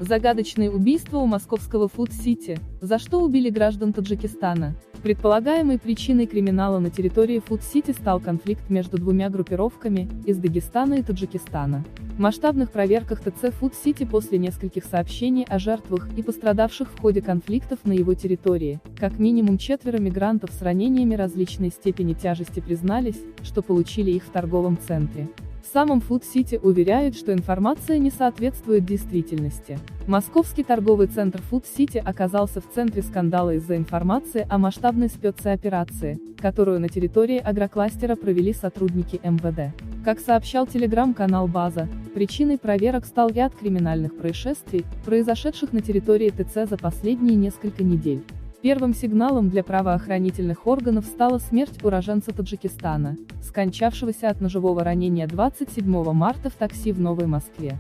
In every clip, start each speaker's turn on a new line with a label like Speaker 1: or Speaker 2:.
Speaker 1: Загадочные убийства у московского Фуд-Сити. За что убили граждан Таджикистана? Предполагаемой причиной криминала на территории Фуд-Сити стал конфликт между двумя группировками из Дагестана и Таджикистана. В масштабных проверках ТЦ Фуд-Сити после нескольких сообщений о жертвах и пострадавших в ходе конфликтов на его территории, как минимум 4 мигрантов с ранениями различной степени тяжести признались, что получили их в торговом центре. В самом Фуд-Сити уверяют, что информация не соответствует действительности. Московский торговый центр Фуд-Сити оказался в центре скандала из-за информации о масштабной спецоперации, которую на территории агрокластера провели сотрудники МВД. Как сообщал телеграм-канал «База», причиной проверок стал ряд криминальных происшествий, произошедших на территории ТЦ за последние несколько недель. Первым сигналом для правоохранительных органов стала смерть уроженца Таджикистана, скончавшегося от ножевого ранения 27 марта в такси в Новой Москве.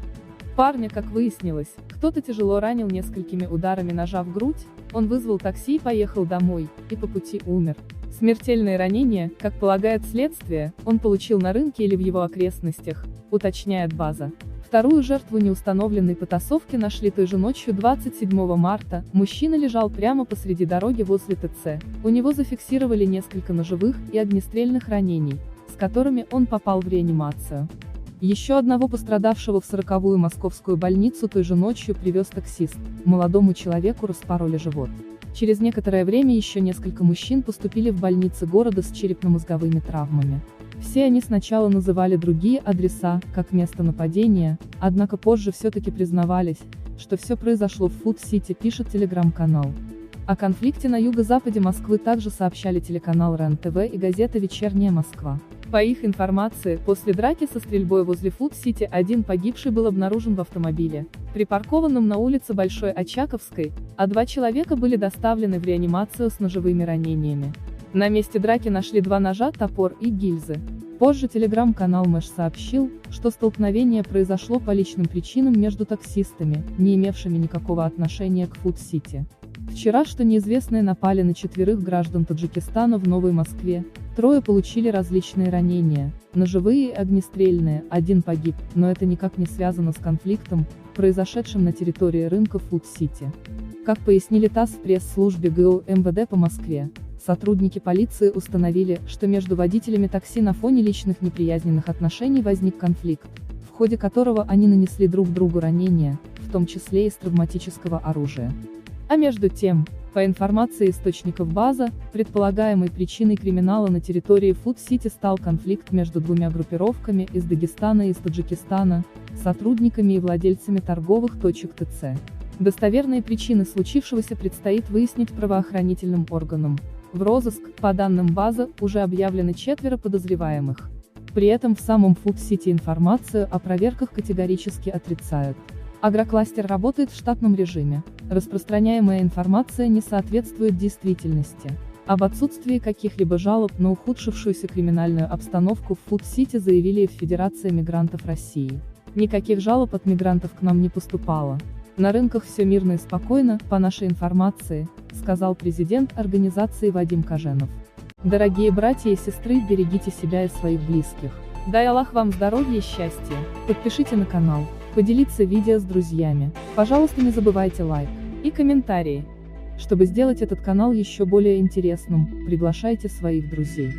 Speaker 1: Парня, как выяснилось, кто-то тяжело ранил несколькими ударами ножа в грудь, он вызвал такси и поехал домой, и по пути умер. Смертельные ранения, как полагает следствие, он получил на рынке или в его окрестностях, уточняет «База». Вторую жертву неустановленной потасовки нашли той же ночью 27 марта, мужчина лежал прямо посреди дороги возле ТЦ, у него зафиксировали несколько ножевых и огнестрельных ранений, с которыми он попал в реанимацию. Еще одного пострадавшего в 40-ю московскую больницу той же ночью привез таксист, молодому человеку распороли живот. Через некоторое время еще несколько мужчин поступили в больницы города с черепно-мозговыми травмами. Все они сначала называли другие адреса, как место нападения, однако позже все-таки признавались, что все произошло в Фуд-Сити, пишет телеграм-канал. О конфликте на юго-западе Москвы также сообщали телеканал РЕН-ТВ и газета «Вечерняя Москва». По их информации, после драки со стрельбой возле Фуд-Сити один погибший был обнаружен в автомобиле, припаркованном на улице Большой Очаковской, а 2 человека были доставлены в реанимацию с ножевыми ранениями. На месте драки нашли 2 ножа, топор и гильзы. Позже телеграм-канал Мэш сообщил, что столкновение произошло по личным причинам между таксистами, не имевшими никакого отношения к Фуд-Сити. Вчера, что неизвестные напали на 4 граждан Таджикистана в Новой Москве, 3 получили различные ранения, ножевые и огнестрельные, 1 погиб, но это никак не связано с конфликтом, произошедшим на территории рынка Фуд-Сити. Как пояснили ТАСС в пресс-службе ГУ МВД по Москве, сотрудники полиции установили, что между водителями такси на фоне личных неприязненных отношений возник конфликт, в ходе которого они нанесли друг другу ранения, в том числе из травматического оружия. А между тем, по информации источников «База», предполагаемой причиной криминала на территории Фуд-Сити стал конфликт между двумя группировками из Дагестана и из Таджикистана, сотрудниками и владельцами торговых точек ТЦ. Достоверные причины случившегося предстоит выяснить правоохранительным органам. В розыск, по данным «База», уже объявлены 4 подозреваемых. При этом в самом Фуд-Сити информацию о проверках категорически отрицают. Агрокластер работает в штатном режиме. Распространяемая информация не соответствует действительности. Об отсутствии каких-либо жалоб на ухудшившуюся криминальную обстановку в Фуд-Сити заявили в Федерации мигрантов России. Никаких жалоб от мигрантов к нам не поступало. На рынках все мирно и спокойно, по нашей информации, сказал президент организации Вадим Коженов. Дорогие братья и сестры, берегите себя и своих близких. Дай Аллах вам здоровья и счастья. Подпишите на канал, поделиться видео с друзьями. Пожалуйста, не забывайте лайк и комментарии. Чтобы сделать этот канал еще более интересным, приглашайте своих друзей.